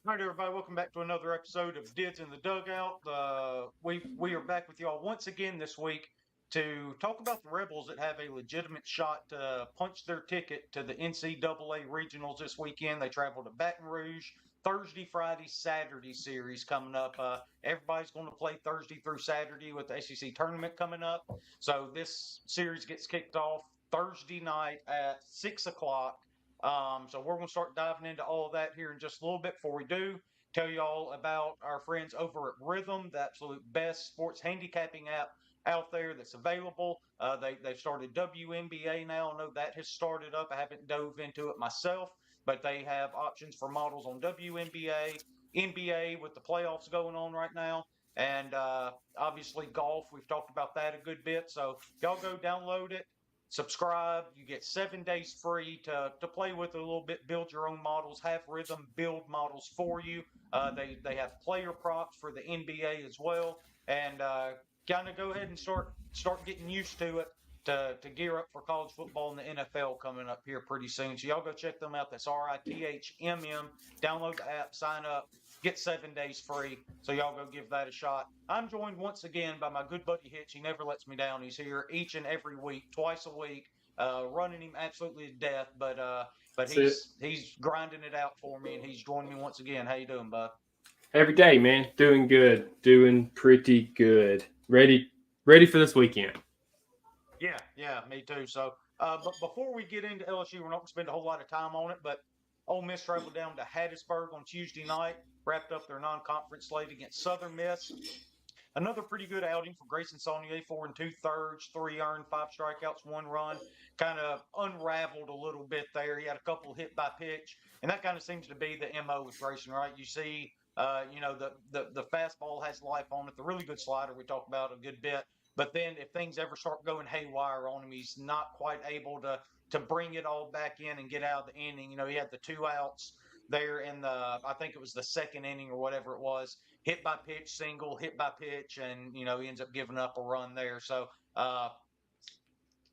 All right, everybody, welcome back to another episode of Dids in the Dugout. We are back with y'all once again this week to talk about the Rebels that have a legitimate shot to punch their ticket to the NCAA regionals this weekend. They travel to Baton Rouge Thursday, Friday, Saturday series coming up. Everybody's going to play Thursday through Saturday with the ACC tournament coming up. So this series gets kicked off Thursday night at 6 o'clock. So we're going to start diving into all of that here in just a little bit. Before we do, tell you all about our friends over at Rhythm, the absolute best sports handicapping app out there that's available. They've started WNBA now. I know that has started up. I haven't dove into it myself, but they have options for models on WNBA, NBA with the playoffs going on right now. And obviously, golf. We've talked about that a good bit. So, y'all go download it, subscribe. You get 7 days free to play with it a little bit, build your own models, have Rhythm build models for you. They have player props for the NBA as well, and kind of go ahead and start getting used to it to gear up for college football and the NFL coming up here pretty soon. So y'all go check them out. That's RITHMM. Download the app, sign up, get 7 days free. So y'all go give that a shot. I'm joined once again by my good buddy Hitch. He never lets me down. He's here each and every week, twice a week, running him absolutely to death. But That's it. he's grinding it out for me, and he's joined me once again. How you doing, bud? Every day, man. Doing good. Doing pretty good. Ready for this weekend. Yeah, me too. So, but before we get into LSU, we're not going to spend a whole lot of time on it. But Ole Miss traveled down to Hattiesburg on Tuesday night, wrapped up their non-conference slate against Southern Miss. Another pretty good outing for Grayson Saunier, 4 2/3, 3 earned, 5 strikeouts, 1 run. Kind of unraveled a little bit there. He had a couple hit by pitch, and that kind of seems to be the MO with Grayson, right? You see, the fastball has life on it. The really good slider we talked about a good bit. But then if things ever start going haywire on him, he's not quite able to bring it all back in and get out of the inning. He had the 2 outs there in I think it was the second inning or whatever it was, hit by pitch, single, hit by pitch, and he ends up giving up a run there. So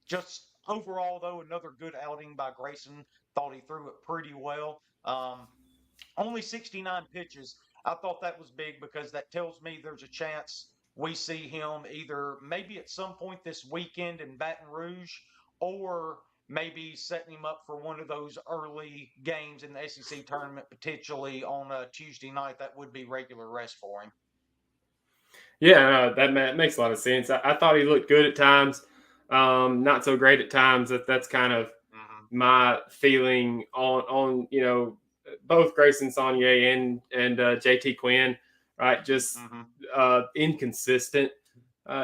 just overall, though, another good outing by Grayson. Thought he threw it pretty well. Only 69 pitches. I thought that was big because that tells me there's a chance we see him either maybe at some point this weekend in Baton Rouge, or maybe setting him up for one of those early games in the SEC tournament, potentially on a Tuesday night. That would be regular rest for him. Yeah, that makes a lot of sense. I thought he looked good at times, not so great at times. That's kind of Mm-hmm. my feeling on both Grayson Saunier and JT Quinn, right? Just Mm-hmm. inconsistent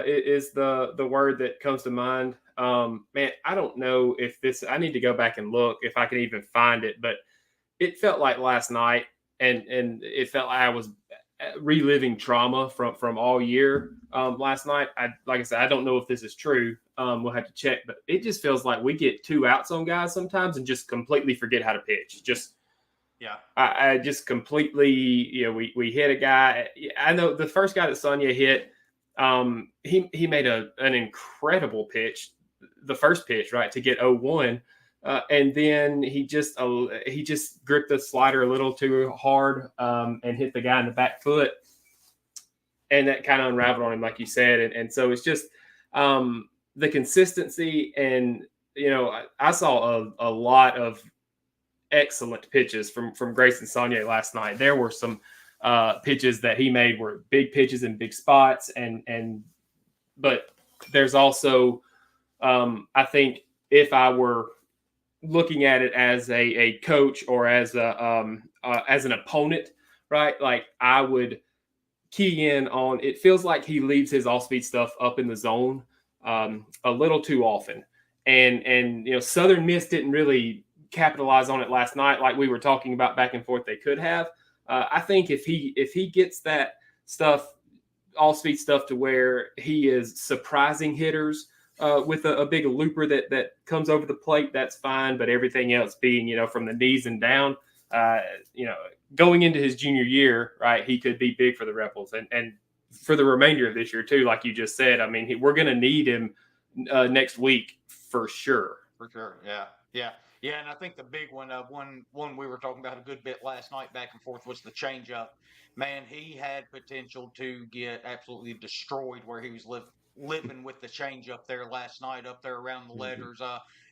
is the word that comes to mind. Man, I don't know if this. I need to go back and look if I can even find it, but it felt like last night, and it felt like I was reliving trauma from all year last night. Like I said, I don't know if this is true. We'll have to check, but it just feels like we get 2 outs on guys sometimes and just completely forget how to pitch. Just Yeah. I just completely, we hit a guy. I know the first guy that Sonya hit, he made an incredible pitch, the first pitch, right, to get 0-1. And then he just gripped the slider a little too hard and hit the guy in the back foot, and that kind of unraveled on him, like you said. And so it's just the consistency, and I saw a lot of excellent pitches from Grayson Saunier last night. There were some pitches that he made were big pitches in big spots, but there's also I think if I were looking at it as a coach or as an opponent, right? Like I would key in on. It feels like he leaves his off speed stuff up in the zone a little too often, and Southern Miss didn't really capitalize on it last night, like we were talking about back and forth. They could have. I think if he gets that stuff, all speed stuff, to where he is surprising hitters with a big looper that comes over the plate, that's fine. But everything else being, from the knees and down, going into his junior year, right, he could be big for the Rebels and for the remainder of this year too. Like you just said, I mean, we're going to need him next week for sure. For sure. Yeah. Yeah. Yeah, and I think the big one we were talking about a good bit last night back and forth was the changeup. Man, he had potential to get absolutely destroyed where he was living with the changeup there last night up there around the Mhm. letters.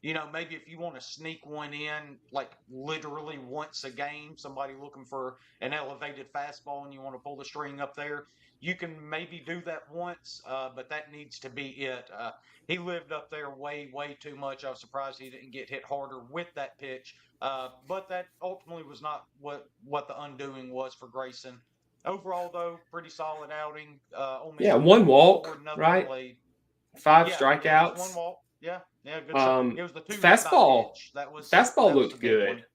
Maybe if you want to sneak one in, like literally once a game, somebody looking for an elevated fastball and you want to pull the string up there, you can maybe do that once, but that needs to be it. He lived up there way, way too much. I was surprised he didn't get hit harder with that pitch. But that ultimately was not what the undoing was for Grayson. Overall, though, pretty solid outing. Only Yeah, a one walk, 4-0 right? lead. 5 Yeah, just one strikeouts. walk. Yeah, good stuff. It was the two hit by Fastball, pitch. That was fastball the looked big good. one.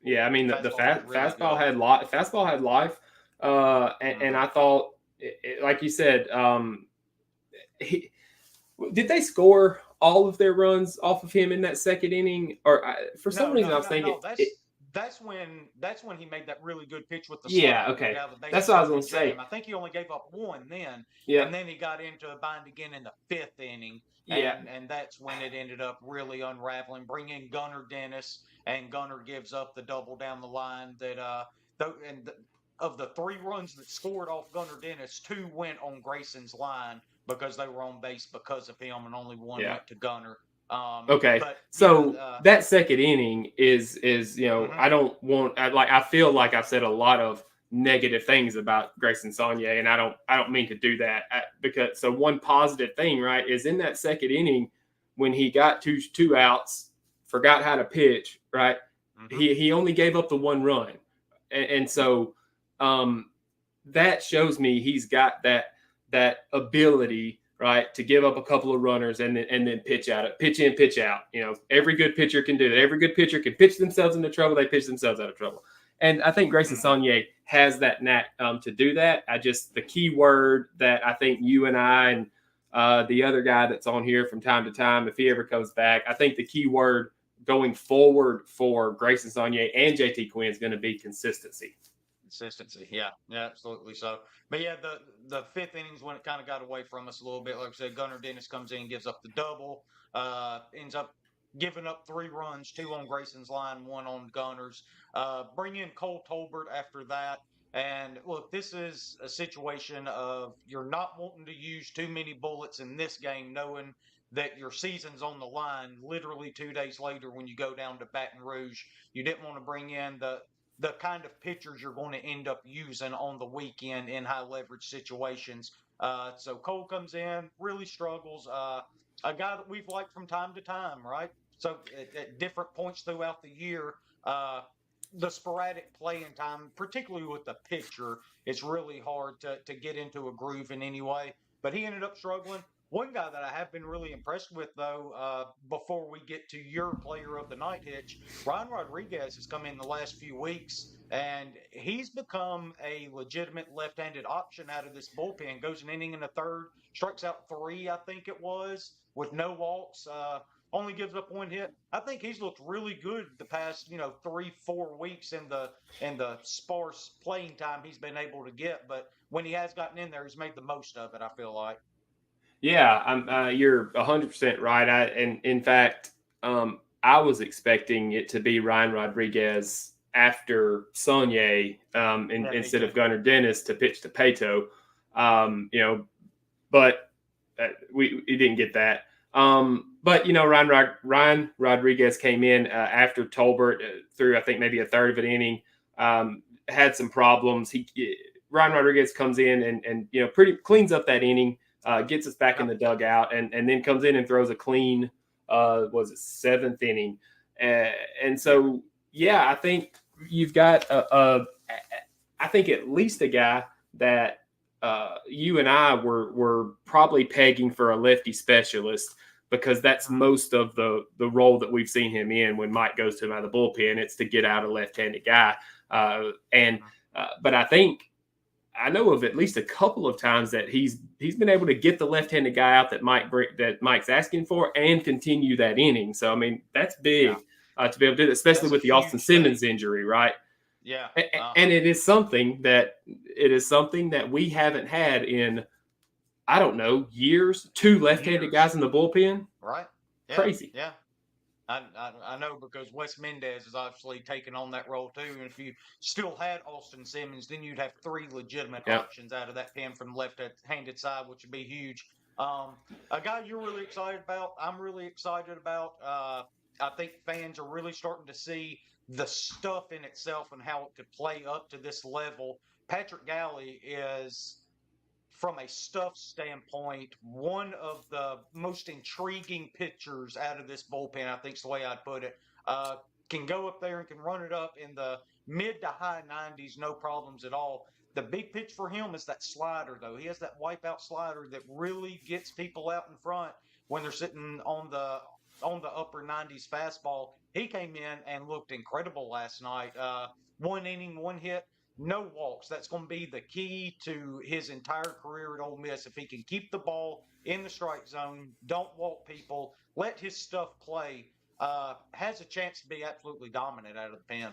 Yeah, I mean the Fastball looked really fastball good. had fastball had life, and Hmm. I thought, like you said, he, did they score all of their runs off of him in that second inning? Or for some No, reason, no, I was no, thinking, no. That's when he made that really good pitch with the yeah, slider to get okay, out of the that's bases what I was loaded gonna jam. say. I think he only gave up one then, Yeah, and then he got into a bind again in the fifth inning, yeah, and that's when it ended up really unraveling. Bring in Gunnar Dennis, and Gunnar gives up the double down the line. Of the three runs that scored off Gunnar Dennis, two went on Grayson's line because they were on base because of him, and only one yeah. went to Gunnar. Okay, But yeah, so that second inning is mhm. I don't want I feel like I've said a lot of negative things about Grayson Saunier, and I don't mean to do that because so one positive thing, right, is in that second inning when he got two outs, forgot how to pitch, right, Mhm. he only gave up the one run, and so um, that shows me he's got that ability, right, to give up a couple of runners and then pitch out, pitch in, pitch out. Every good pitcher can do that. Yep. Every good pitcher can pitch themselves into trouble. They pitch themselves out of trouble. And I think Grayson Mhm. Saunier has that knack to do that. The key word that I think you and I and the other guy that's on here from time to time, if he ever comes back, I think the key word going forward for Grayson Saunier and JT Quinn is going to be consistency. Consistency. Yeah, absolutely. So, but yeah, the fifth innings when it kind of got away from us a little bit. Like I said, Gunnar Dennis comes in, gives up the double, ends up giving up three runs, two on Grayson's line, one on Gunner's. Bring in Cole Tolbert after that. And look, this is a situation of you're not wanting to use too many bullets in this game, knowing that your season's on the line literally 2 days later when you go down to Baton Rouge. You didn't want to bring in the kind of pitchers you're going to end up using on the weekend in high leverage situations. So Cole comes in, really struggles. A guy that we've liked from time to time, right? So at different points throughout the year, the sporadic playing time, particularly with the pitcher, it's really hard to get into a groove in any way. But he ended up struggling. One guy that I have been really impressed with, though, before we get to your player of the night, Hitch, Ryan Rodriguez has come in the last few weeks, and he's become a legitimate left-handed option out of this bullpen. Goes an inning and a third, strikes out three, I think it was, with no walks. Only gives up one hit. I think he's looked really good the past 3-4 weeks in the sparse playing time he's been able to get. But when he has gotten in there, he's made the most of it. I feel like. Yeah, you're 100% right. And in fact, I was expecting it to be Ryan Rodriguez after Saunier, Yeah, me instead too. of Gunnar Dennis to pitch to Pato. But we didn't get that. But Ryan Rodriguez came in after Tolbert through I think maybe a third of an inning. Had some problems. Ryan Rodriguez comes in and pretty cleans up that inning. Gets us back in Yep. the dugout, and then comes in and throws a clean, was it seventh inning, and so yeah, I think you've got I think at least a guy that you and I were probably pegging for a lefty specialist because that's most of the role that we've seen him in when Mike goes to him out of the bullpen. It's to get out a left-handed guy, but I know of at least a couple of times that he's been able to get the left-handed guy out that Mike's asking for and continue that inning. So I mean that's Yeah, big to be able to do that, especially that's a with the Austin huge thing. Simmons injury, right? Yeah. And it is something that we haven't had in I don't know years. Two left-handed Years. guys in the bullpen, Right. Yeah. crazy. Yeah. I know because Wes Mendez is obviously taking on that role too. And if you still had Austin Simmons, then you'd have three legitimate Yeah. options out of that pen from the left-handed side, which would be huge. A guy you're really excited about, I'm really excited about. I think fans are really starting to see the stuff in itself and how it could play up to this level. Patrick Galley is, from a stuff standpoint, one of the most intriguing pitchers out of this bullpen, I think is the way I'd put it. Can go up there and can run it up in the mid to high 90s, no problems at all. The big pitch for him is that slider, though. He has that wipeout slider that really gets people out in front when they're sitting on the upper 90s fastball. He came in and looked incredible last night. 1 inning, 1 hit, no walks. That's going to be the key to his entire career at Ole Miss. If he can keep the ball in the strike zone, don't walk people, let his stuff play, has a chance to be absolutely dominant out of the pen.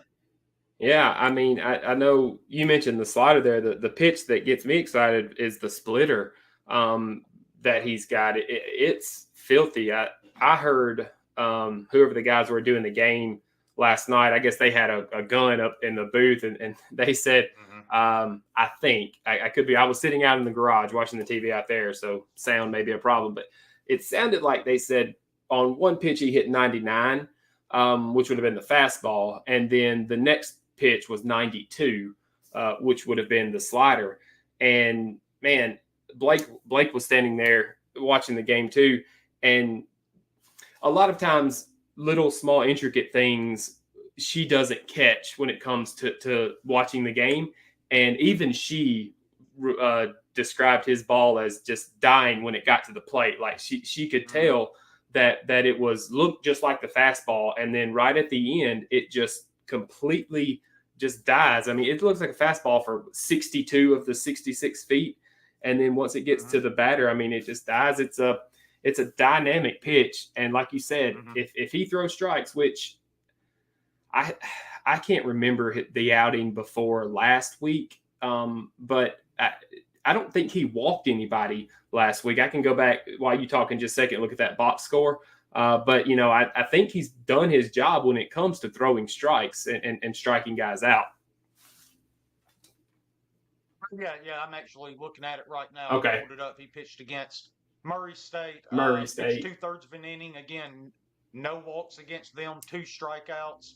Yeah, I mean, I know you mentioned the slider there. The pitch that gets me excited is the splitter that he's got. It's filthy. I heard whoever the guys were doing the game last night, I guess they had a gun up in the booth, and they said, I think, I could be, I was sitting out in the garage watching the TV out there, so sound may be a problem, but it sounded like they said on one pitch he hit 99, which would have been the fastball, and then the next pitch was 92, which would have been the slider. And man, Blake was standing there watching the game too, and a lot of times little small intricate things she doesn't catch when it comes to watching the game, and even she described his ball as just dying when it got to the plate. Like she could tell that it was looked just like the fastball, and then right at the end it just completely just dies. I mean, it looks like a fastball for 62 of the 66 feet, and then once it gets to the batter, I mean, it just dies. It's a dynamic pitch, and like you said, if he throws strikes, which I can't remember the outing before last week, but I don't think he walked anybody last week. I can go back while you talk in just a second, look at that box score. But, you know, I think he's done his job when it comes to throwing strikes and striking guys out. Yeah, I'm actually looking at it right now. Okay. I pulled it up. He pitched against Murray State. State. 2/3 of an inning. Again, no walks against them, 2 strikeouts.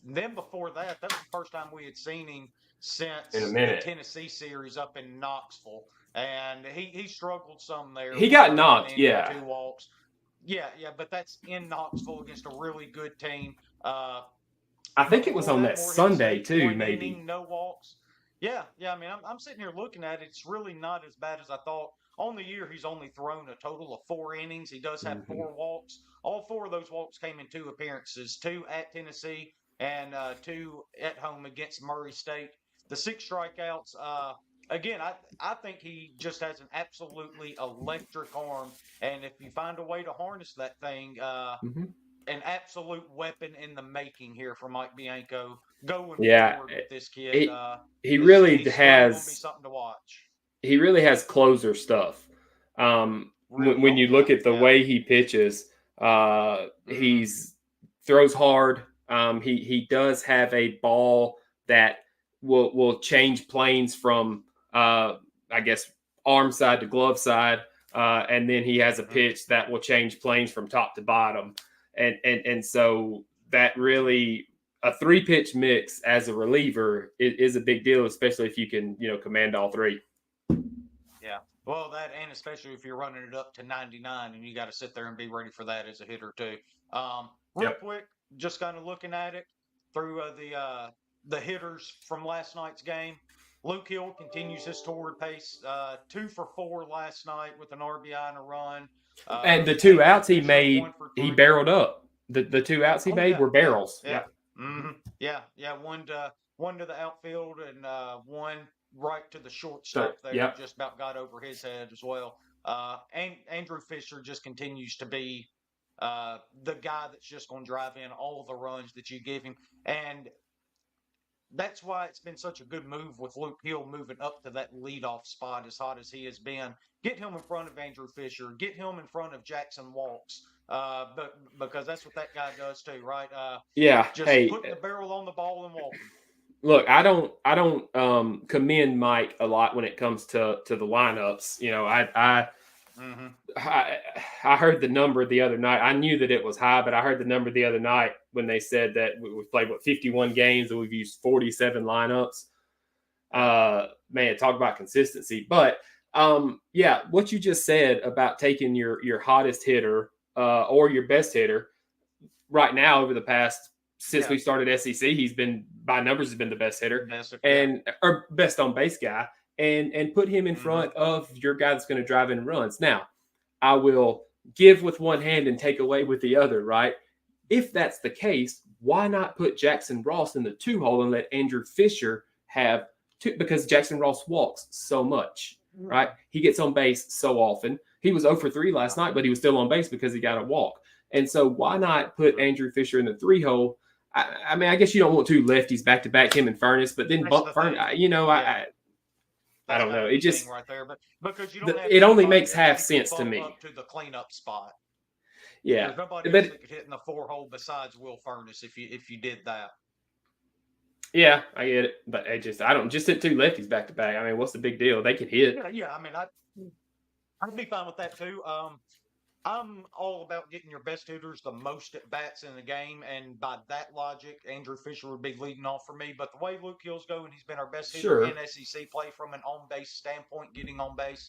Then before that was the first time we had seen him since the Tennessee series up in Knoxville. And he struggled some there. He got knocked, 2 walks. Yeah, but that's in Knoxville against a really good team. I think it was on that Sunday too, maybe. Inning, no walks. Yeah. I mean, I'm sitting here looking at it. It's really not as bad as I thought. On the year, he's only thrown a total of 4 innings. He does have 4 walks. All 4 of those walks came in 2 appearances, 2 at Tennessee and 2 at home against Murray State. The 6 strikeouts, again, I think he just has an absolutely electric arm. And if you find a way to harness that thing, an absolute weapon in the making here for Mike Bianco going forward with this kid. He really he's has going to be something to watch. He really has closer stuff. When you look at the way he pitches, he's throws hard. He does have a ball that will change planes from I guess arm side to glove side, and then he has a pitch that will change planes from top to bottom. And so that really, a 3-pitch mix as a reliever is a big deal, especially if you can, command all 3. Yeah. Well, that, and especially if you're running it up to 99 and you got to sit there and be ready for that as a hitter too. Real quick, just kind of looking at it through the hitters from last night's game. Luke Hill continues his toward pace, 2 for 4 last night with an RBI and a run. And the 2 outs he made, he barreled up. The 2 outs he made were barrels. Yeah. One to the outfield and one right to the shortstop there. Just about got over his head as well. And Andrew Fisher just continues to be the guy that's just going to drive in all of the runs that you give him. And that's why it's been such a good move with Luke Hill moving up to that leadoff spot as hot as he has been. Get him in front of Andrew Fisher. Get him in front of Jackson Walks. but because that's what that guy does too, right? Yeah. Just Hey, putting the barrel on the ball and walking. look, I don't commend Mike a lot when it comes to the lineups. Mm-hmm. I I heard the number the other night. I knew that it was high, but I heard the number the other night when they said that we've played 51 games and we've used 47 lineups. Man, talk about consistency. But yeah, what you just said about taking your hottest hitter or your best hitter right now over the past since Yeah. we started SEC, he's been by numbers has been the best hitter Yeah. and or best on base guy, and put him in Mm-hmm. front of your guy that's going to drive in runs. Now, I will give with one hand and take away with the other, right? If that's the case, why not put Jackson Ross in the 2 hole and let Andrew Fisher have two? Because Jackson Ross walks so much, right? He gets on base so often. He was 0 for 3 last night, but he was still on base because he got a walk. And so why not put Andrew Fisher in the 3 hole? I mean, I guess you don't want 2 lefties back to back, him and Furnace, but then bump Furnace. I don't know. It just right there, but because you don't have it only anybody makes else half you can sense to bump me. up to the cleanup spot. Yeah, There's nobody else but that could hit in the 4 hole besides Will Furnace if you did that. yeah, I get it. But I don't just hit 2 lefties back to back. I mean, what's the big deal? They can hit. Yeah. I mean, I'd be fine with that too. I'm all about getting your best hitters the most at bats in the game, and by that logic, Andrew Fisher would be leading off for me. But the way Luke Hill's going, he's been our best hitter in SEC play from an on base standpoint, getting on base.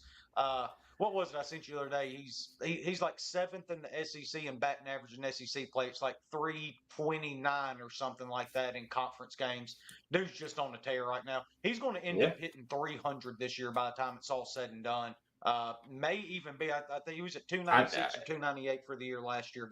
What was it I sent you the other day? He's like 7th in the SEC in batting average in SEC play. It's like 329 or something like that in conference games. Dude's just on a tear right now. He's going to end up hitting 300 this year by the time it's all said and done. May even be. I think he was at 296 or 298 for the year last year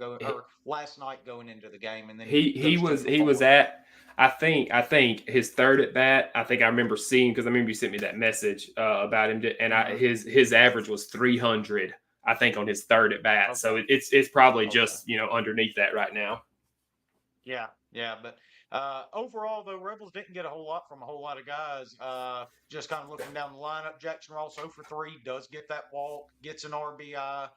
last night going into the game, and then he was at. I think his 3rd at bat. I think I remember seeing because I remember you sent me that message about him, and his average was 300. I think on his 3rd at bat. Okay. So it's probably just underneath that right now. Yeah, but. Overall, though, Rebels didn't get a whole lot from a whole lot of guys. Just kind of looking down the lineup, Jackson Ross 0 for 3, does get that walk, gets an RBI.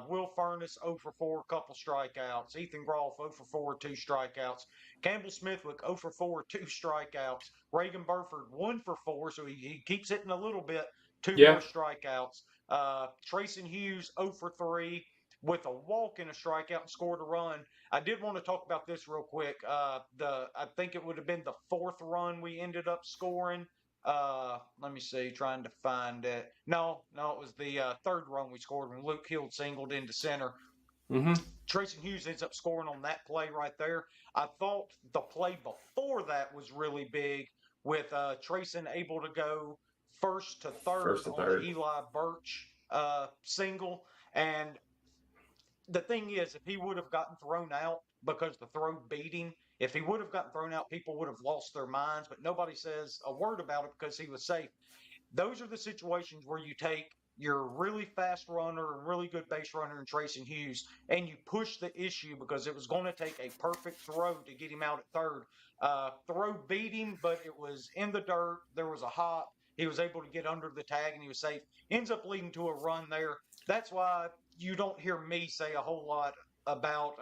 Will Furnace 0 for 4, couple strikeouts. Ethan Groff 0 for 4, 2 strikeouts. Campbell Smithwick 0 for 4, 2 strikeouts. Reagan Burford 1 for 4, so he keeps hitting a little bit, 2 more strikeouts. Trayson Hughes 0 for 3. With a walk and a strikeout and scored a run. I did want to talk about this real quick. I think it would have been the 4th run we ended up scoring. Let me see, trying to find it. No, it was the 3rd run we scored when Luke Hill singled into center. Mm-hmm. Trayson Hughes ends up scoring on that play right there. I thought the play before that was really big with Trayson able to go first to third on the Eli Birch single. And the thing is, if he would have gotten thrown out because the throw beat him, if he would have gotten thrown out, people would have lost their minds, but nobody says a word about it because he was safe. Those are the situations where you take your really fast runner and really good base runner in Trayson Hughes, and you push the issue because it was going to take a perfect throw to get him out at third. Throw beat him, but it was in the dirt. There was a hop. He was able to get under the tag, and he was safe. Ends up leading to a run there. That's why you don't hear me say a whole lot about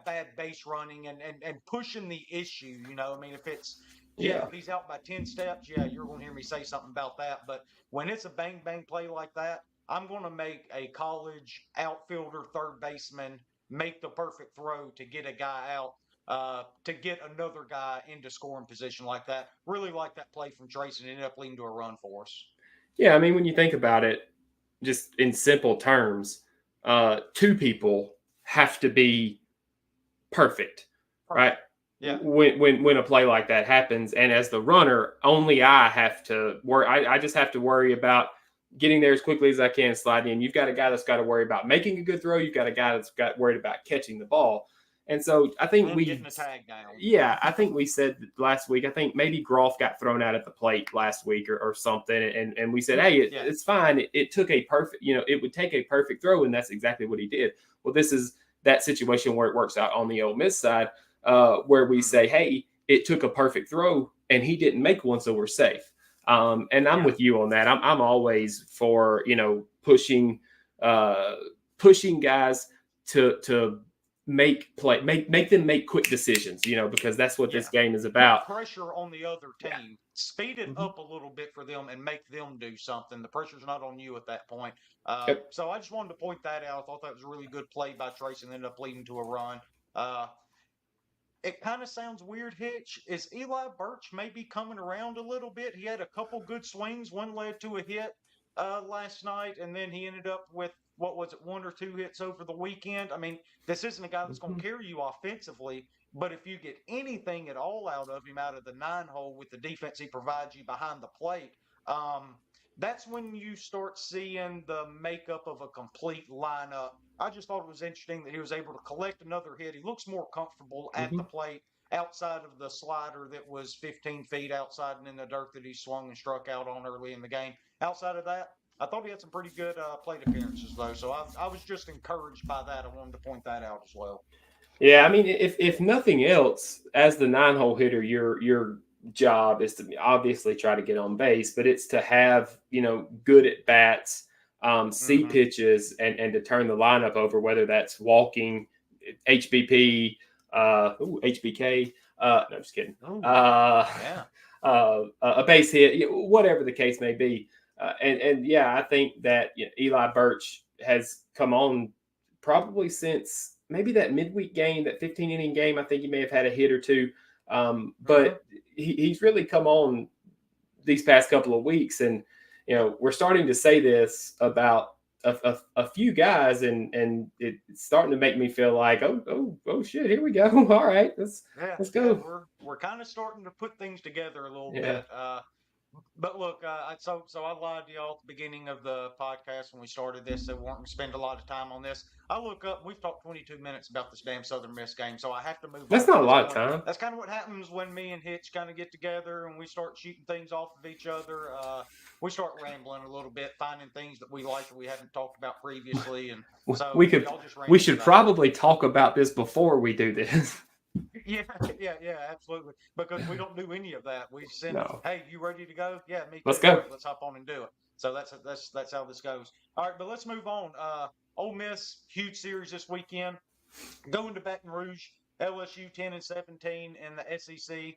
bad base running and pushing the issue. I mean, if it's if he's out by 10 steps, you're going to hear me say something about that. But when it's a bang bang play like that, I'm going to make a college outfielder, third baseman make the perfect throw to get a guy out. To get another guy into scoring position like that. Really like that play from Trayson. Ended up leading to a run for us. Yeah, I mean, when you think about it, just in simple terms, 2 people have to be perfect, right? Yeah. When a play like that happens, and as the runner, only I have to worry. I just have to worry about getting there as quickly as I can, sliding in. You've got a guy that's got to worry about making a good throw. You've got a guy that's got worried about catching the ball. And so I think getting a tag down. Yeah, I think we said last week, I think maybe Groff got thrown out at the plate last week or something. And we said, hey, it's fine. It took a perfect, it would take a perfect throw. And that's exactly what he did. Well, this is that situation where it works out on the Ole Miss side, where we say, hey, it took a perfect throw and he didn't make one, so we're safe. And I'm with you on that. I'm always for, pushing guys to make them make quick decisions, because that's what this game is about. Put pressure on the other team. Yeah. Speed it up a little bit for them and make them do something. The pressure's not on you at that point. Yep. So I just wanted to point that out. I thought that was a really good play by Trace and ended up leading to a run. It kind of sounds weird, Hitch. Is Eli Birch maybe coming around a little bit? He had a couple good swings. One led to a hit last night, and then he ended up with, what was it, 1 or 2 hits over the weekend. I mean, this isn't a guy that's going to carry you offensively, but if you get anything at all out of him, out of the 9-hole with the defense he provides you behind the plate, that's when you start seeing the makeup of a complete lineup. I just thought it was interesting that he was able to collect another hit. He looks more comfortable at the plate outside of the slider that was 15 feet outside and in the dirt that he swung and struck out on early in the game. Outside of that, I thought he had some pretty good plate appearances, though. So I was just encouraged by that. I wanted to point that out as well. Yeah, I mean, if nothing else, as the 9-hole hitter, your job is to obviously try to get on base, but it's to have, good at bats, see pitches, and to turn the lineup over, whether that's walking, HBP, HBK, no, just kidding. A base hit, whatever the case may be. And yeah, I think that Eli Birch has come on probably since maybe that midweek game, that 15-inning game. I think he may have had a hit or two. But he's really come on these past couple of weeks. And, we're starting to say this about a few guys, and it's starting to make me feel like, oh shit, here we go. All right, let's go. Yeah, we're kind of starting to put things together a little bit. But look, so I lied to y'all at the beginning of the podcast when we started this that we weren't going to spend a lot of time on this. I look up, we've talked 22 minutes about this damn Southern Miss game, so I have to move on. That's not a lot of time. That's kind of what happens when me and Hitch kind of get together and we start shooting things off of each other. We start rambling a little bit, finding things that we like that we haven't talked about previously. And so we should probably talk about this before we do this. Yeah, absolutely. Because we don't do any of that. We send, hey, you ready to go? Yeah, me too. Let's go. Right, let's hop on and do it. So that's how this goes. All right, but let's move on. Ole Miss, huge series this weekend. Going to Baton Rouge, LSU 10-17 in the SEC,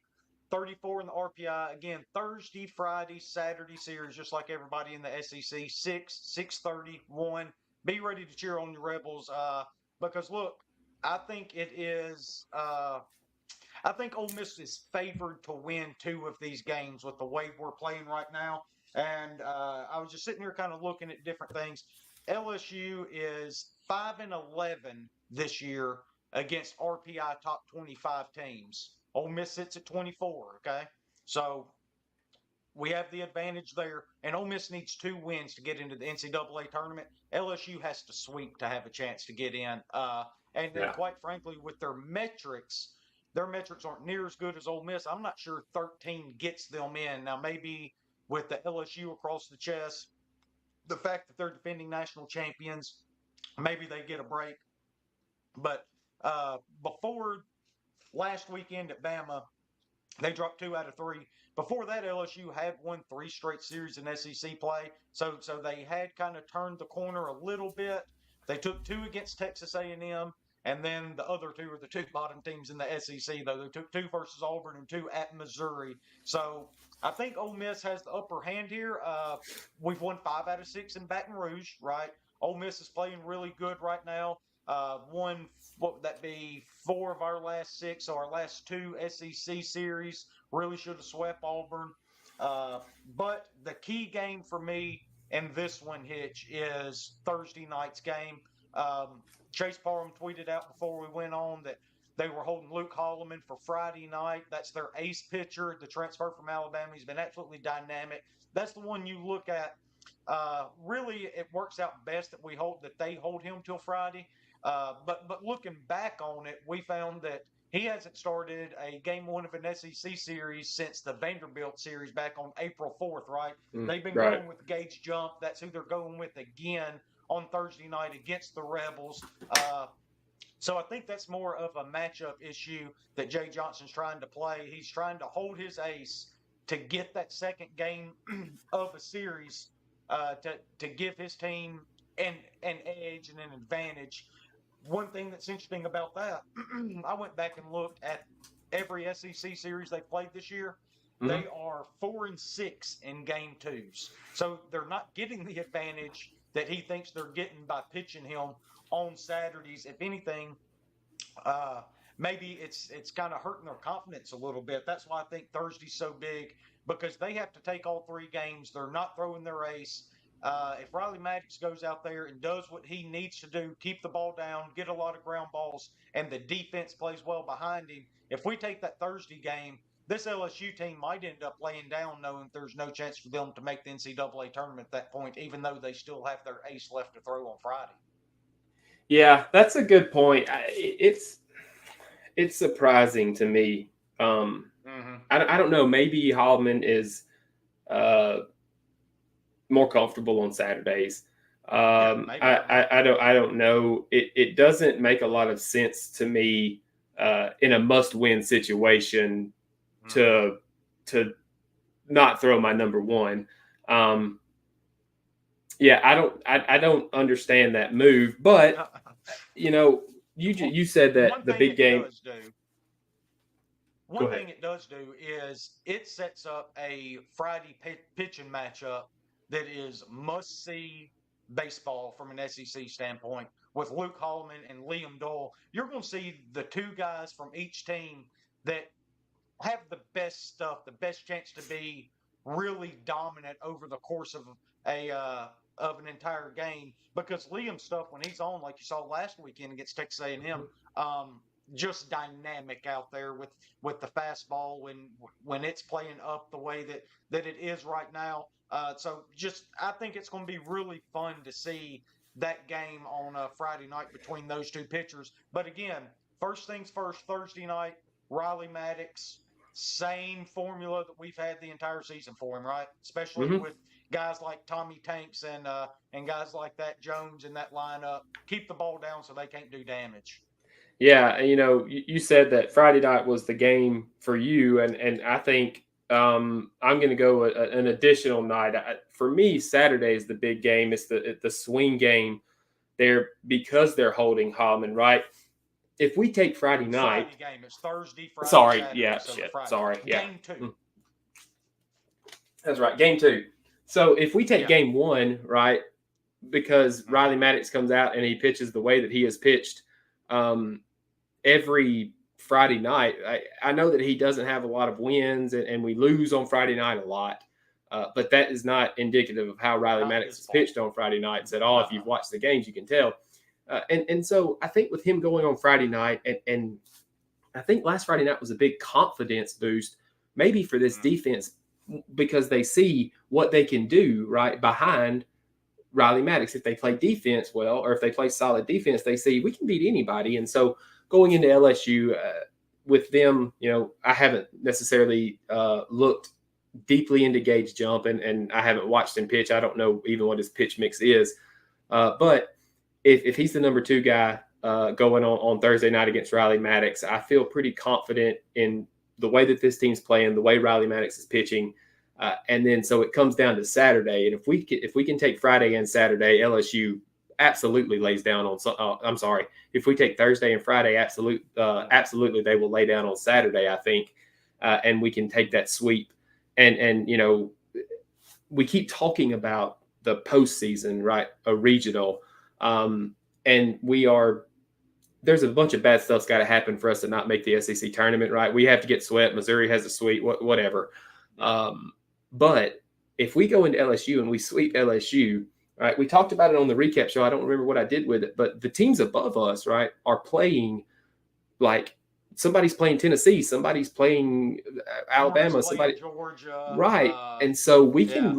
34 in the RPI. Again, Thursday, Friday, Saturday series, just like everybody in the SEC. 6:30, 1. Be ready to cheer on your Rebels because, look, I think it is. I think Ole Miss is favored to win 2 of these games with the way we're playing right now. And I was just sitting here kind of looking at different things. LSU is 5-11 this year against RPI top 25 teams. Ole Miss sits at 24. Okay, so we have the advantage there, and Ole Miss needs 2 wins to get into the NCAA tournament. LSU has to sweep to have a chance to get in. And quite frankly, with their metrics aren't near as good as Ole Miss. I'm not sure 13 gets them in. Now, maybe with the LSU across the chest, the fact that they're defending national champions, maybe they get a break. But before last weekend at Bama, they dropped 2 out of 3. Before that, LSU had won 3 straight series in SEC play. So they had kind of turned the corner a little bit. They took 2 against Texas A&M, and then the other 2 are the 2 bottom teams in the SEC, though. They took 2 versus Auburn and 2 at Missouri. So I think Ole Miss has the upper hand here. We've won 5 out of 6 in Baton Rouge, right? Ole Miss is playing really good right now. Won, what would that be, 4 of our last 6, so our last 2 SEC series. Really should have swept Auburn. But the key game for me in this one, Hitch, is Thursday night's game. Chase Parham tweeted out before we went on that they were holding Luke Holloman for Friday night. That's their ace pitcher, the transfer from Alabama. He's been absolutely dynamic. That's the one you look at. Really, it works out best that they hold him till Friday. But looking back on it, we found that he hasn't started a game 1 of an SEC series since the Vanderbilt series back on April 4th, right? They've been going with Gage Jump. That's who they're going with again on Thursday night against the Rebels. So I think that's more of a matchup issue that Jay Johnson's trying to play. He's trying to hold his ace to get that second game of a series to give his team an edge and an advantage. one thing that's interesting about that, I went back and looked at every SEC series they played this year. Mhm. They are 4-6 in game twos. So they're not getting the advantage that he thinks they're getting by pitching him on Saturdays. If anything, uh, maybe it's kind of hurting their confidence a little bit. That's why I think Thursday's so big because they have to take all three games. They're not throwing their ace. If Riley Maddox goes out there and does what he needs to do, keep the ball down, get a lot of ground balls, and the defense plays well behind him, if we take that Thursday game, this LSU team might end up laying down knowing there's no chance for them to make the NCAA tournament at that point, even though they still have their ace left to throw on Friday. Yeah, that's a good point. It's surprising to me. I don't know. Maybe Hallman is more comfortable on Saturdays. I don't know. It doesn't make a lot of sense to me in a must-win situation to not throw my number one. Yeah, I don't understand that move, but you said that the big game. One thing it does do is it sets up a Friday pitching matchup that is must-see baseball from an SEC standpoint with Luke Hallman and Liam Doyle. You're going to see the two guys from each team that have the best stuff, the best chance to be really dominant over the course of an entire game. Because Liam's stuff when he's on, like you saw last weekend against Texas A&M, just dynamic out there with the fastball when it's playing up the way that it is right now. So I think it's going to be really fun to see that game on Friday night between those two pitchers. But again, first things first, Thursday night, Riley Maddox, same formula that we've had the entire season for him, right? Especially with guys like Tommy Tanks and guys like that Jones in that lineup. Keep the ball down so they can't do damage. Yeah, you said that Friday night was the game for you, and I think I'm going to go an additional night. For me, Saturday is the big game. It's the swing game there because they're holding Hallman, right? If we take Friday night, Friday game, it's Thursday, Friday. Sorry, Saturday, yeah, so shit. Friday. Sorry, yeah. Game 2. That's right, game 2. So if we take game 1, right, because Riley Maddox comes out and he pitches the way that he has pitched every Friday night. I know that he doesn't have a lot of wins and we lose on Friday night a lot, but that is not indicative of how Riley Maddox has pitched on Friday nights at all. If you've watched the games, you can tell. And so I think with him going on Friday night, and I think last Friday night was a big confidence boost, maybe for this defense, because they see what they can do right behind Riley Maddox. If they play defense well, or if they play solid defense, they see we can beat anybody. And so going into LSU with them, I haven't necessarily looked deeply into Gage Jump, and I haven't watched him pitch. I don't know even what his pitch mix is. But if he's the number 2 guy going on Thursday night against Riley Maddox, I feel pretty confident in the way that this team's playing, the way Riley Maddox is pitching. And then so it comes down to Saturday. And if we can take Friday and Saturday, LSU absolutely lays down on I'm sorry. If we take Thursday and Friday, absolutely they will lay down on Saturday, I think. And we can take that sweep. And we keep talking about the postseason, right? A regional. And there's a bunch of bad stuff's got to happen for us to not make the SEC tournament, right? We have to get swept. Missouri has a sweep, whatever. But if we go into LSU and we sweep LSU, right? We talked about it on the recap show. I don't remember what I did with it, but the teams above us, right, are playing like somebody's playing Tennessee, somebody's playing Alabama, somebody Georgia, right? And so we can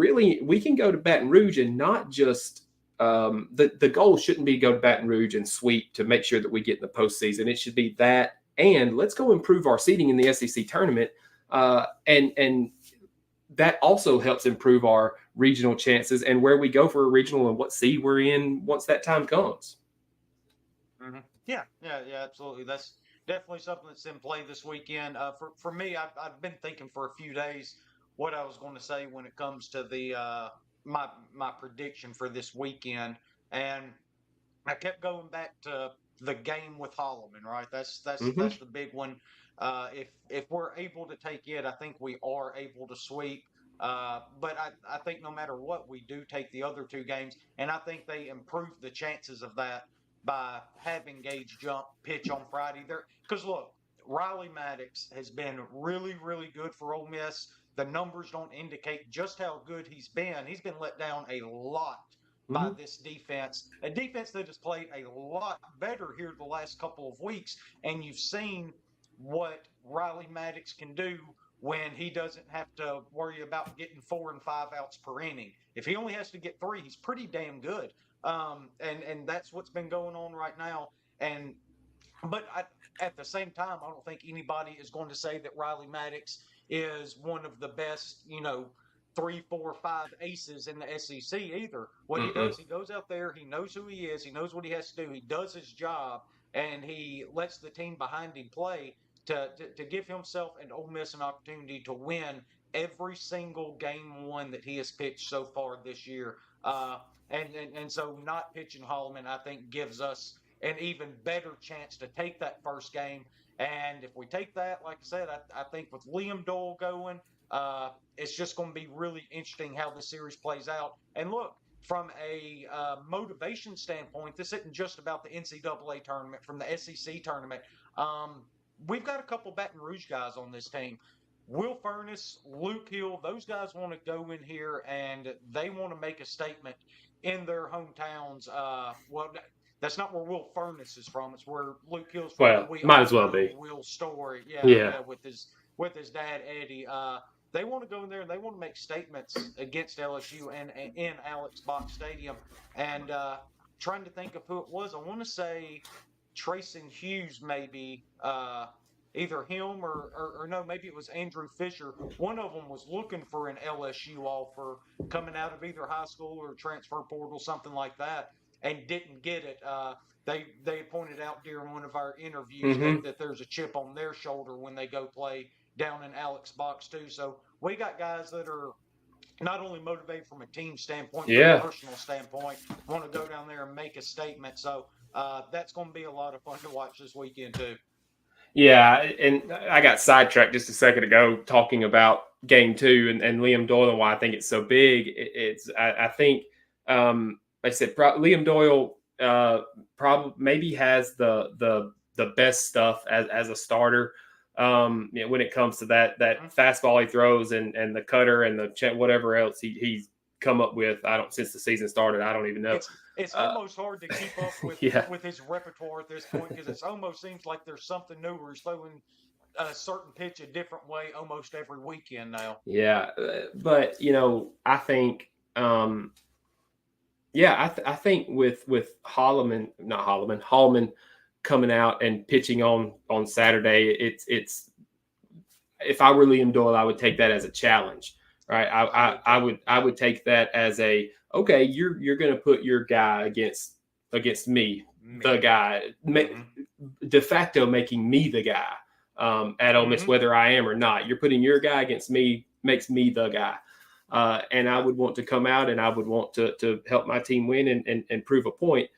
go to Baton Rouge and not just the goal shouldn't be go to Baton Rouge and sweep to make sure that we get in the postseason. It should be that, and let's go improve our seeding in the SEC tournament, and that also helps improve our regional chances and where we go for a regional and what seed we're in once that time comes. Yeah, absolutely. That's definitely something that's in play this weekend. For me, I've been thinking for a few days what I was going to say when it comes to the my prediction for this weekend, and I kept going back to the game with Holloman, right? Hmm. That's the big one. If we're able to take it, I think we are able to sweep. But I think no matter what, we do take the other two games, and I think they improve the chances of that by having Gage jump pitch on Friday. There, because look, Riley Maddox has been really, really good for Ole Miss. The numbers don't indicate just how good he's been. He's been let down a lot by Hmm. this defense, a defense that has played a lot better here the last couple of weeks. And you've seen what Riley Maddox can do when he doesn't have to worry about getting 4 and 5 outs per inning. If he only has to get 3, he's pretty damn good. And that's what's been going on right now. And but at the same time, I don't think anybody is going to say that Riley Maddox is one of the best, 3, 4, 5 aces in the SEC either. What he Mm-mm. does, he goes out there, he knows who he is, he knows what he has to do, he does his job, and he lets the team behind him play to give himself and Ole Miss an opportunity to win every single game one that he has pitched so far this year. And so not pitching Holloman, I think, gives us an even better chance to take that first game. And if we take that, like I said, I think with Liam Doyle going, it's just going to be really interesting how the series plays out. And look, from a motivation standpoint, this isn't just about the NCAA tournament, from the SEC tournament. Um, we've got a couple Baton Rouge guys on this team. Will Furness, Luke Hill, those guys want to go in here and they want to make a statement in their hometowns. Well, that's not where Will Furness is from. It's where Luke Hill's from, but Well, we might all as well know be. Will's story. Yeah, Yeah. yeah, with his dad Eddie. They want to go in there and they want to make statements against LSU and in Alex Box Stadium. And trying to think of who it was, I want to say Trayson Hughes, maybe. Either him or no, maybe it was Andrew Fisher. One of them was looking for an LSU offer coming out of either high school or transfer portal, something like that, and didn't get it. They pointed out during one of our interviews Hmm. that there's a chip on their shoulder when they go play down in Alex Box too. So we got guys that are not only motivated from a team standpoint but a Yeah. personal standpoint, want to go down there and make a statement. So that's going to be a lot of fun to watch this weekend too. Yeah, and I got sidetracked just a second ago talking about game two and Liam Doyle and why I think it's so big. I think like I said Liam Doyle probably maybe has the best stuff as a starter. When it comes to that fastball he throws and the cutter and the whatever else he's come up with. I don't since the season started. I don't even know. It's Uh, almost hard to keep up yeah. with his repertoire at this point because it almost seems like there's something new where he's throwing a certain pitch a different way almost every weekend now. Yeah, but I think, yeah, I think with Holloman, not Holloman, Hallman coming out and pitching on Saturday, it's if I were Liam Doyle, I would take that as a challenge, right? I would take that as a okay, you're going to put your guy against me, the guy, de facto making me the guy at Ole Miss, whether I am or not. You're putting your guy against me, makes me the guy. And I would want to come out and I would want to help my team win and prove a point.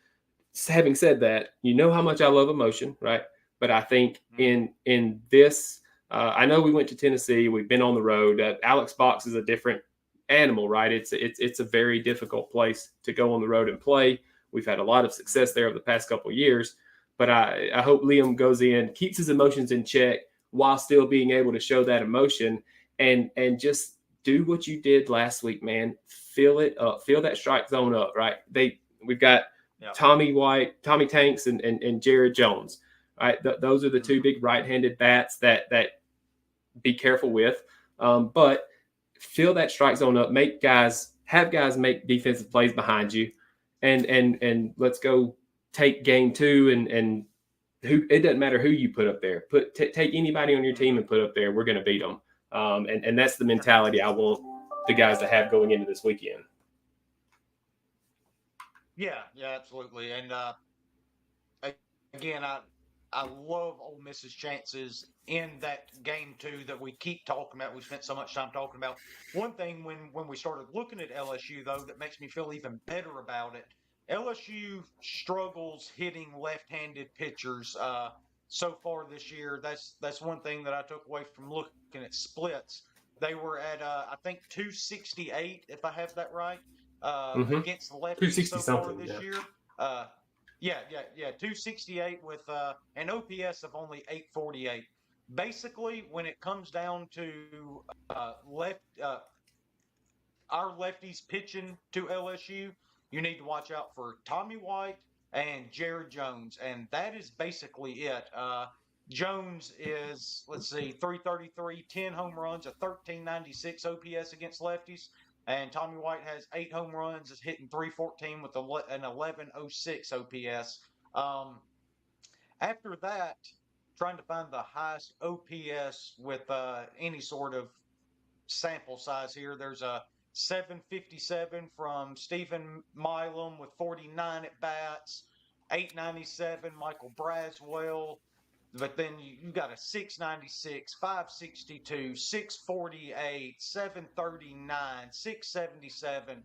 Having said that, you know how much I love emotion, right? But I think in this, I know we went to Tennessee. We've been on the road. Alex Box is a different animal, right? It's a very difficult place to go on the road and play. We've had a lot of success there over the past couple of years. But I hope Liam goes in, keeps his emotions in check while still being able to show that emotion and just do what you did last week, man. Fill it up, fill that strike zone up, right? We've got Tommy White, Tommy Tanks, and Jared Jones, right? Those are the two big right-handed bats that be careful with. But fill that strike zone up, have guys make defensive plays behind you, and let's go take game two and who it doesn't matter who you put up there. Take anybody on your team and put up there. We're going to beat them. And that's the mentality I want the guys to have going into this weekend. Yeah, absolutely. And again, I love Ole Miss's chances in that game two that we keep talking about. We spent so much time talking about. One thing when we started looking at LSU though that makes me feel even better about it LSU struggles hitting left-handed pitchers so far this year. That's one thing that I took away from looking at splits. They were at I think 268, if I have that right, against lefties 260 so far something. this Yeah. year. Yeah, 268 with an OPS of only 848. Basically, when it comes down to our lefties pitching to LSU, you need to watch out for Tommy White and Jared Jones, and that is basically it. Jones is, let's see, 333, 10 home runs, a 1396 OPS against lefties. And Tommy White has 8 home runs, is hitting 314 with an 1106 OPS. After that, trying to find the highest OPS with any sort of sample size here. There's a 757 from Stephen Milam with 49 at bats, 897 Michael Braswell, but then you got a 696, 562, 648, 739, 677.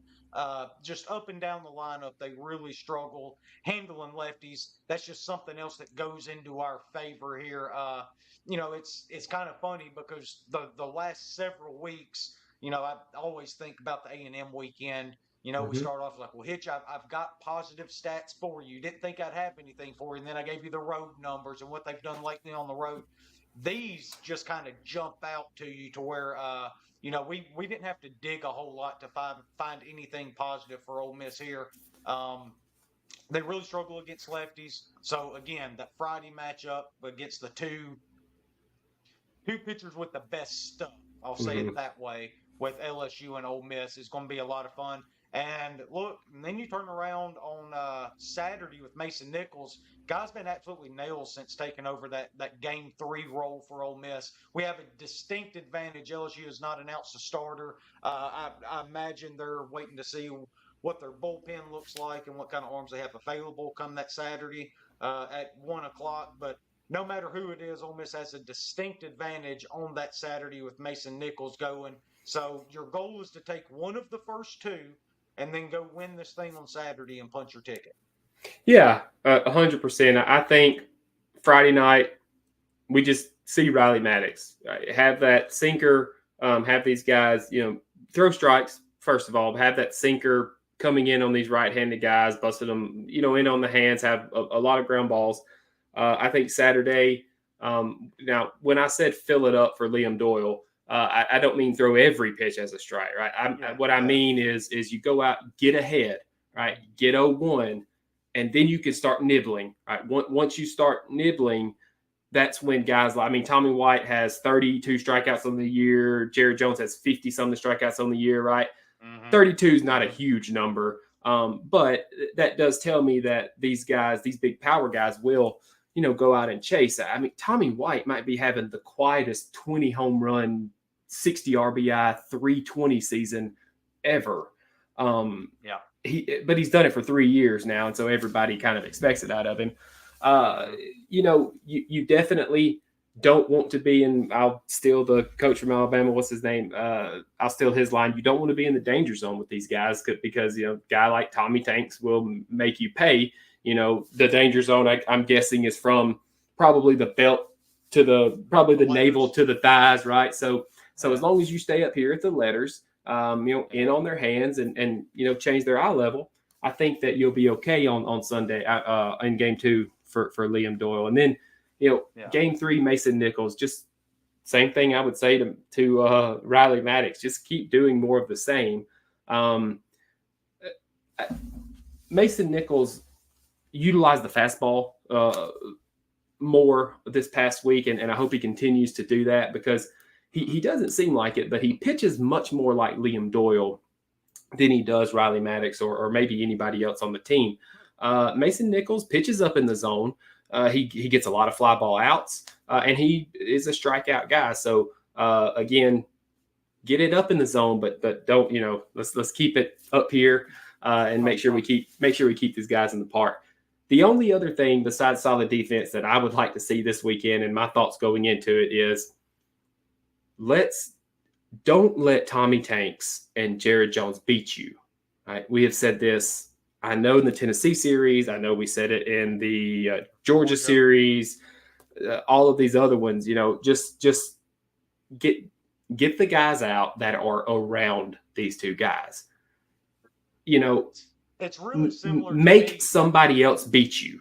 Just up and down the lineup, they really struggle handling lefties. That's just something else that goes into our favor here. It's kind of funny because the last several weeks, I always think about the A&M weekend. We start off like, well, Hitch, I've got positive stats for you. Didn't think I'd have anything for you. And then I gave you the road numbers and what they've done lately on the road. These just kind of jump out to you to where, we didn't have to dig a whole lot to find anything positive for Ole Miss here. They really struggle against lefties. So, again, that Friday matchup against the two pitchers with the best stuff, I'll say it that way, with LSU and Ole Miss is going to be a lot of fun. And look, and then you turn around on Saturday with Mason Nichols. Guy's been absolutely nailed since taking over that Game 3 role for Ole Miss. We have a distinct advantage. LSU has not announced a starter. I imagine they're waiting to see what their bullpen looks like and what kind of arms they have available come that Saturday at 1 o'clock. But no matter who it is, Ole Miss has a distinct advantage on that Saturday with Mason Nichols going. So your goal is to take one of the first two and then go win this thing on Saturday and punch your ticket. Yeah, 100%. I think Friday night we just see Riley Maddox have that sinker, have these guys, throw strikes first of all, have that sinker coming in on these right-handed guys, busted them, in on the hands, have a lot of ground balls. I think Saturday. Now, when I said fill it up for Liam Doyle, I don't mean throw every pitch as a strike, right? I mean is you go out, get ahead, right? Get 0-1, and then you can start nibbling, right? Once you start nibbling, that's when guys Tommy White has 32 strikeouts on the year. Jared Jones has 50-something strikeouts on the year, right? 32 is not a huge number, but that does tell me that these guys, these big power guys, will go out and chase. Tommy White might be having the quietest 20 home run, 60 RBI, 320 season ever. But he's done it for 3 years now, and so everybody kind of expects it out of him. You definitely don't want to be in. I'll steal the coach from Alabama. What's his name? I'll steal his line. You don't want to be in the danger zone with these guys because a guy like Tommy Tanks will make you pay. The danger zone, I'm guessing, is from probably the belt to the navel to the thighs, right? So as long as you stay up here at the letters, in on their hands and change their eye level, I think that you'll be okay on Sunday in Game 2 for Liam Doyle. And then, Game 3, Mason Nichols, just same thing I would say to Riley Maddox. Just keep doing more of the same. Mason Nichols utilized the fastball more this past week, and I hope he continues to do that because he doesn't seem like it, but he pitches much more like Liam Doyle than he does Riley Maddox or maybe anybody else on the team. Mason Nichols pitches up in the zone. He gets a lot of fly ball outs, and he is a strikeout guy. So again, get it up in the zone, but don't let's keep it up here and make sure we keep these guys in the park. The only other thing besides solid defense that I would like to see this weekend, and my thoughts going into it, is don't let Tommy Tanks and Jared Jones beat you. Right? We have said this, I know in the Tennessee series, I know we said it in the Georgia Georgia. series, all of these other ones, just get the guys out that are around these two guys. It's really similar to Make me. somebody else beat you.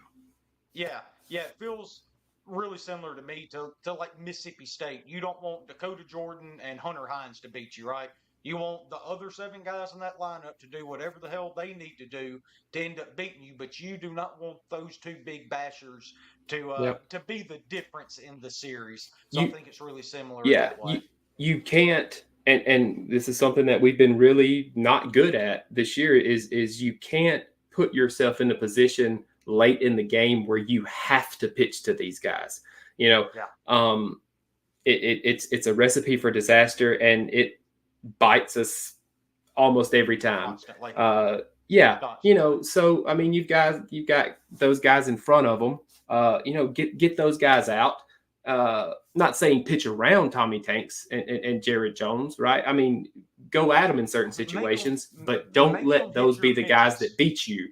Yeah, it feels really similar to me to like Mississippi State. You don't want Dakota Jordan and Hunter Hines to beat you, right? You want the other 7 guys in that lineup to do whatever the hell they need to do to end up beating you, but you do not want those 2 big bashers to be the difference in the series. So I think it's really similar in that way. You can't, and this is something that we've been really not good at this year, is you can't put yourself in a position late in the game where you have to pitch to these guys. It's a recipe for disaster, and it bites us almost every time. Constantly. So I mean, you've got those guys in front of them. Get those guys out. Not saying pitch around Tommy Tanks and Jared Jones, right? I mean, go at them in certain situations, but don't let those be the guys that beat you.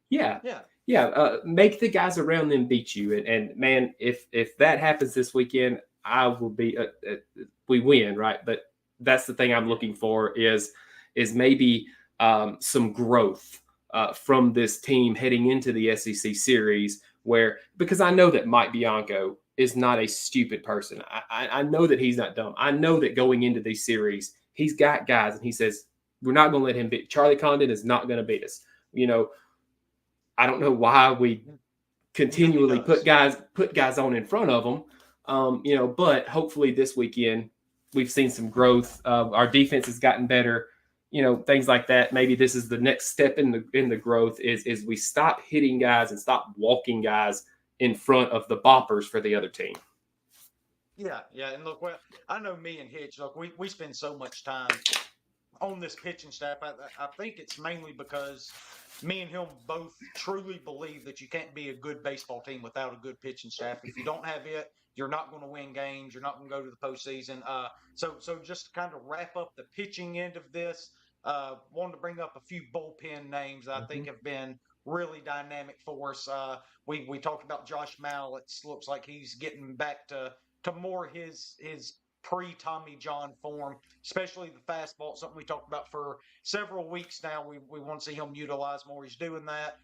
Make the guys around them beat you. And man, if that happens this weekend, I will be. We win, right? But that's the thing I'm looking for is maybe some growth from this team heading into the SEC series. Because I know that Mike Bianco is not a stupid person. I know that he's not dumb. I know that going into these series, he's got guys, and he says, we're not going to let him beat. Charlie Condon is not going to beat us. I don't know why we continually put guys on in front of them. But hopefully this weekend we've seen some growth. Our defense has gotten better. Things like that. Maybe this is the next step in the growth is we stop hitting guys and stop walking guys in front of the boppers for the other team. Yeah. And look, I know me and Hitch, look, we spend so much time on this pitching staff. I think it's mainly because me and him both truly believe that you can't be a good baseball team without a good pitching staff. If you don't have it, you're not going to win games. You're not going to go to the postseason. So just to kind of wrap up the pitching end of this, wanted to bring up a few bullpen names that I think have been really dynamic for us. We talked about Josh Mallett. Looks like he's getting back to more his pre-Tommy John form, especially the fastball. Something we talked about for several weeks now. We want to see him utilize more. He's doing that.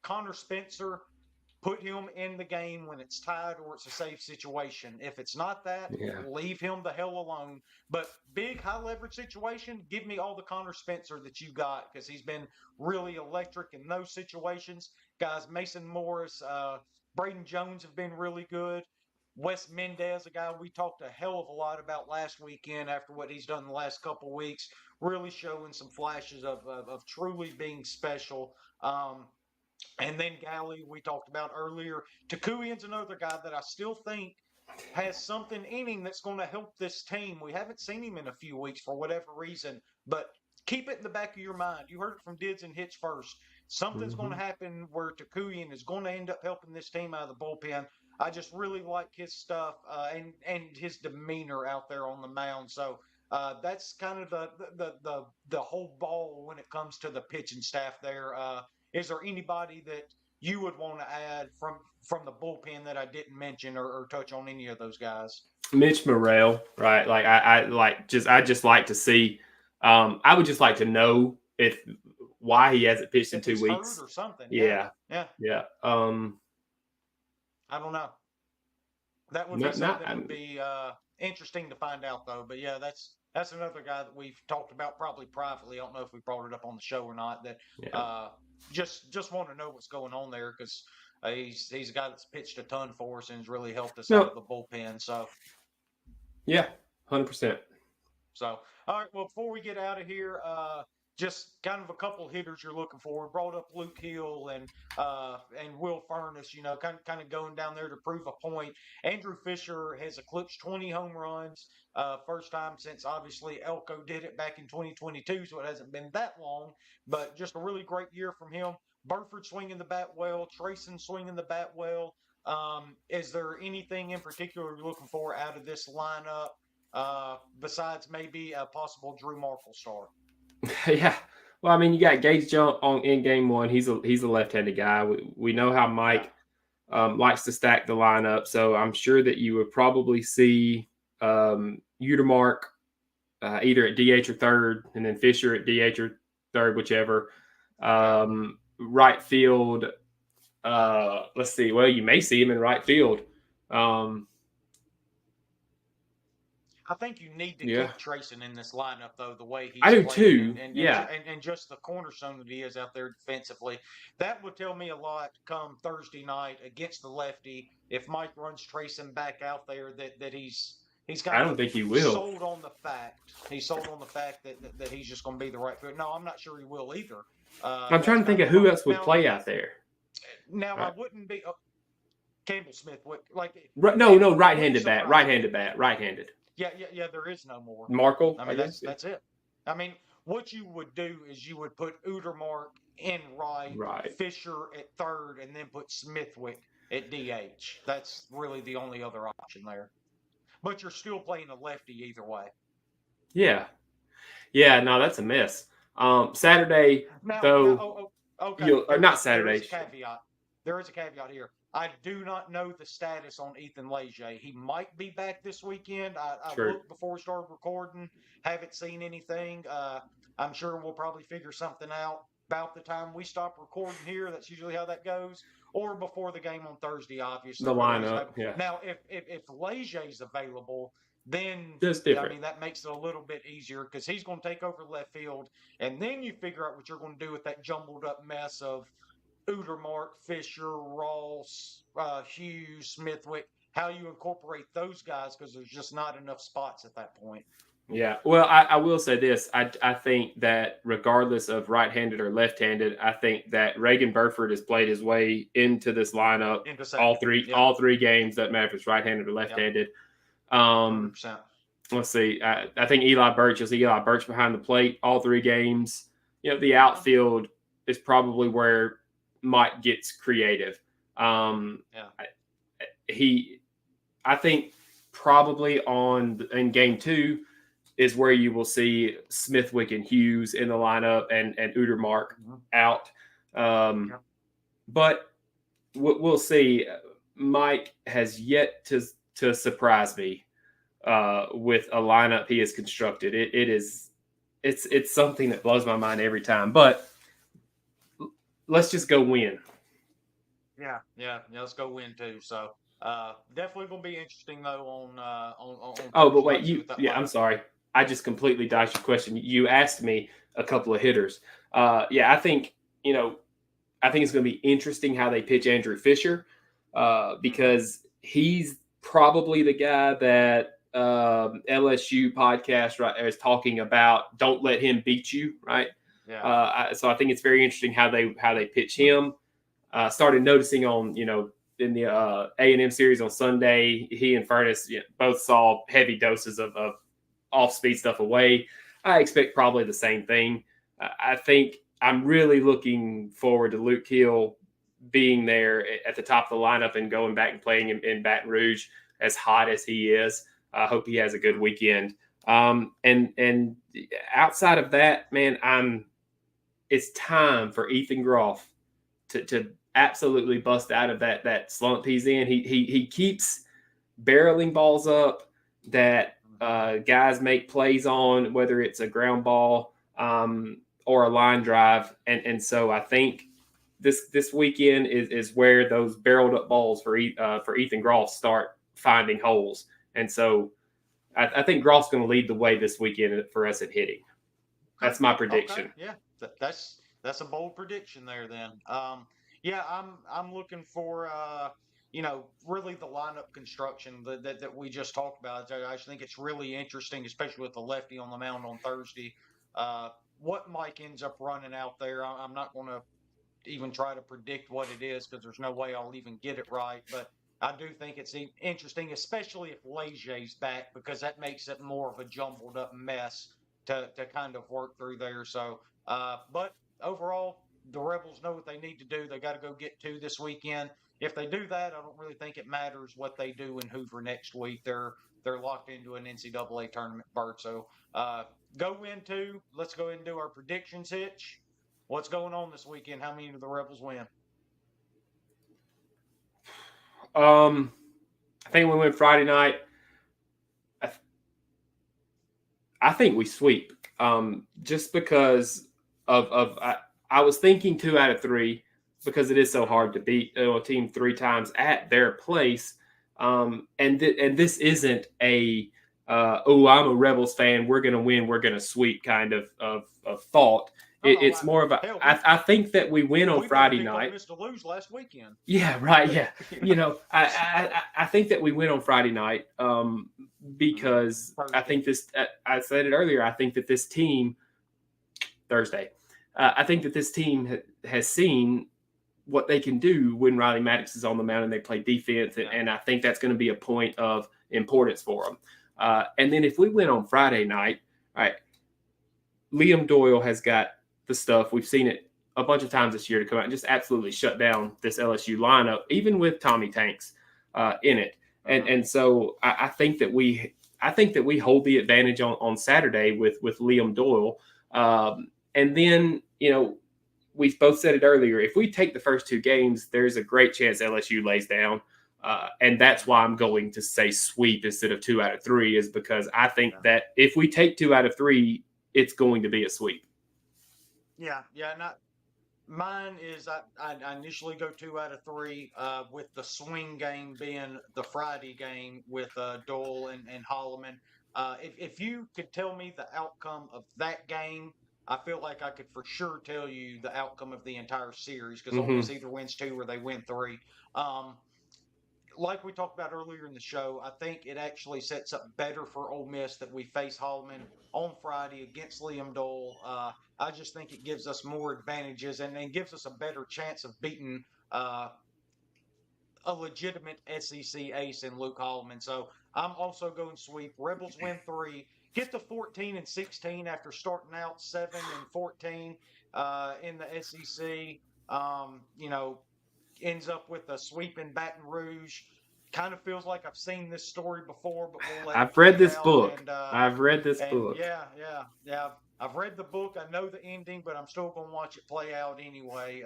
Connor Spencer, put him in the game when it's tied or it's a safe situation. If it's not that, leave him the hell alone. But big high leverage situation, give me all the Connor Spencer that you got, because he's been really electric in those situations. Guys, Mason Morris, Braden Jones have been really good. Wes Mendez, a guy we talked a hell of a lot about last weekend after what he's done the last couple of weeks, really showing some flashes of truly being special. And then Galley, we talked about earlier. Takuian's another guy that I still think has something in him that's going to help this team. We haven't seen him in a few weeks for whatever reason, but keep it in the back of your mind. You heard it from Dids and Hitch first. Something's going to happen where Takuian is going to end up helping this team out of the bullpen. I just really like his stuff and his demeanor out there on the mound. So that's kind of the whole ball when it comes to the pitching staff there. Is there anybody that you would want to add from the bullpen that I didn't mention or touch on any of those guys? Mitch Morrell, right? Like I just like to see. I would just like to know why he hasn't pitched in 2 weeks or something. Yeah. I don't know. That would be something that would be interesting to find out, though. But yeah, that's another guy that we've talked about probably privately. I don't know if we brought it up on the show or not. That just want to know what's going on there, because he's a guy that's pitched a ton for us and has really helped us out of the bullpen. So 100%. So all right, well, before we get out of here, just kind of a couple hitters you're looking for. We brought up Luke Hill and Will Furness, kind of going down there to prove a point. Andrew Fisher has eclipsed 20 home runs, first time since obviously Elko did it back in 2022, so it hasn't been that long, but just a really great year from him. Burford swinging the bat well, Trayson swinging the bat well. Is there anything in particular you're looking for out of this lineup besides maybe a possible Drew Markle start? Yeah. Well, I mean, you got Gage Jump in game one. He's a left-handed guy. We know how Yeah. Mike likes to stack the lineup, so I'm sure that you would probably see Utermark either at DH or third, and then Fisher at DH or third, whichever. Right field. Let's see. Well, you may see him in right field. I think you need to Yeah, keep Trayson in this lineup, though, the way I he's do playing too. Yeah, and just the cornerstone that he is out there defensively. That would tell me a lot come Thursday night against the lefty if Mike runs Trayson back out there that he's I kind don't of think he will. sold on the fact. He's sold on the fact that he's just going to be the right field. No, I'm not sure he will either. I'm trying That's to think kind of of who else would now. play out there. Now I Right. wouldn't be Campbell Smith would like No, it no, wouldn't right-handed bat, surprise me. right-handed bat, right-handed. Yeah. There is no more. Markle, I I mean, guess. that's it. I mean, what you would do is you would put Udermark in right, Right. Fisher at third, and then put Smithwick at DH. That's really the only other option there. But you're still playing a lefty either way. Yeah. Yeah. No, that's a miss. Saturday though. Okay. Or not There is Saturday. a caveat. There is a caveat here. I do not know the status on Ethan Leger. He might be back this weekend. I True. looked before we started recording. Haven't seen anything. I'm sure we'll probably figure something out about the time we stop recording here. That's usually how that goes. Or before the game on Thursday, obviously. The lineup. Yeah. Now, if Leger's available, then That's I different. mean that makes it a little bit easier because he's going to take over left field, and then you figure out what you're going to do with that jumbled up mess of Udermark, Fisher, Ross, Hughes, Smithwick. How you incorporate those guys because there's just not enough spots at that point. Yeah. Well, I will say this. I think that regardless of right-handed or left-handed, I think that Reagan Burford has played his way into this lineup all three games. Doesn't matter if it's right-handed or left-handed. 100%. Let's see. I think Eli Birch. You'll see Eli Birch behind the plate all three games. The outfield is probably where Mike gets creative. I think probably in game two is where you will see Smithwick and Hughes in the lineup and Udermark out. But we'll see. Mike has yet to surprise me with a lineup he has constructed. It's something that blows my mind every time. But let's just go win. Yeah. Let's go win too. So definitely going to be interesting though on. Oh, but wait, I'm sorry. I just completely dodged your question. You asked me a couple of hitters. I think it's going to be interesting how they pitch Andrew Fisher because he's probably the guy that LSU podcast is talking about. Don't let him beat you, right? Yeah. So I think it's very interesting how they pitch him. Started noticing on in the A&M series on Sunday, he and Furness both saw heavy doses of off-speed stuff away. I expect probably the same thing. I think I'm really looking forward to Luke Hill being there at the top of the lineup and going back and playing in Baton Rouge as hot as he is. I hope he has a good weekend. And outside of that, man, it's time for Ethan Groff to absolutely bust out of that slump he's in. He keeps barreling balls up that guys make plays on, whether it's a ground ball or a line drive. And so I think this weekend is where those barreled up balls for Ethan Groff start finding holes. And so I think Groff's going to lead the way this weekend for us at hitting. That's my prediction. Okay. Yeah, that's a bold prediction there then. I'm looking for really the lineup construction that we just talked about. I just think it's really interesting, especially with the lefty on the mound on Thursday. What Mike ends up running out there, I'm not going to even try to predict what it is because there's no way I'll even get it right. But I do think it's interesting, especially if Leger's back, because that makes it more of a jumbled up mess to kind of work through there. So, but overall, the Rebels know what they need to do. They got to go get two this weekend. If they do that, I don't really think it matters what they do in Hoover next week. They're locked into an NCAA tournament berth. So let's go ahead and do our predictions, Hitch. What's going on this weekend? How many of the Rebels win? I think we win Friday night. I think we sweep. Just because I was thinking 2 out of 3 because it is so hard to beat a team 3 times at their place. And this isn't a I'm a Rebels fan, we're going to win, we're going to sweep kind of thought. It's more of a. I think that we win on Friday night. To lose last weekend. Yeah, right. Yeah, I think that we win on Friday night because I think this. I said it earlier. I think that this team Thursday. I think that this team has seen what they can do when Riley Maddox is on the mound and they play defense, and I think that's going to be a point of importance for them. And then if we win on Friday night, all right, Liam Doyle has got the stuff. We've seen it a bunch of times this year to come out and just absolutely shut down this LSU lineup, even with Tommy Tanks in it. And so I think that we hold the advantage on Saturday with Liam Doyle. And then, we both said it earlier, if we take the first 2 games, there's a great chance LSU lays down. And that's why I'm going to say sweep instead of 2 out of 3, is because I think that if we take 2 out of 3, it's going to be a sweep. Yeah. Mine is I initially go 2 out of 3 with the swing game being the Friday game with Doyle and Holloman. If you could tell me the outcome of that game, I feel like I could for sure tell you the outcome of the entire series because Ole Miss either wins 2 or they win 3. Like we talked about earlier in the show, I think it actually sets up better for Ole Miss that we face Holloman on Friday against Liam Doyle. I just think it gives us more advantages and gives us a better chance of beating a legitimate SEC ace in Luke Holloman. So I'm also going sweep. Rebels win 3, get to 14-16 after starting out 7-14 in the SEC. Ends up with a sweep in Baton Rouge. Kind of feels like I've seen this story before, but we'll let I've read this book. I've read this book. Yeah. I've read the book. I know the ending, but I'm still going to watch it play out anyway.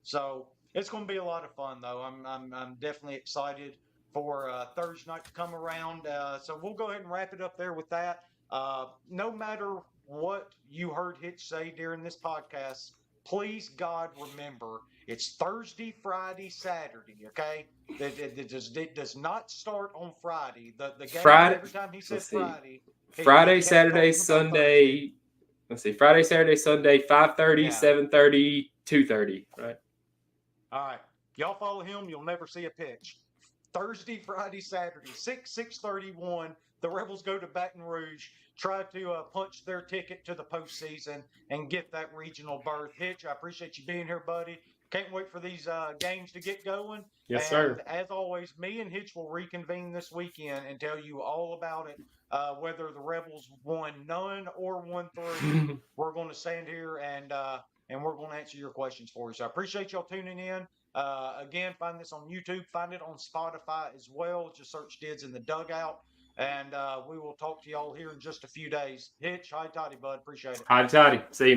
So it's going to be a lot of fun, though. I'm definitely excited for Thursday night to come around. So we'll go ahead and wrap it up there with that. No matter what you heard Hitch say during this podcast, please, God, remember, it's Thursday, Friday, Saturday, okay? It does not start on Friday. The game, Friday, every time he says Friday. Friday, Saturday, Sunday. Let's see. Friday, Saturday, Sunday, 5:30, 7:30, 2:30, right? All right. Y'all follow him, you'll never see a pitch. Thursday, Friday, Saturday, 6:31. The Rebels go to Baton Rouge, try to punch their ticket to the postseason and get that regional berth. Hitch, I appreciate you being here, buddy. Can't wait for these games to get going. Yes, sir. As always, me and Hitch will reconvene this weekend and tell you all about it. Whether the Rebels won none or won 3, we're going to stand here and we're going to answer your questions for you. So I appreciate y'all tuning in. Again, find this on YouTube. Find it on Spotify as well. Just search Dids in the Dugout. And we will talk to y'all here in just a few days. Hitch, hi, Toddy, bud. Appreciate it. Hi, Toddy. See you, man.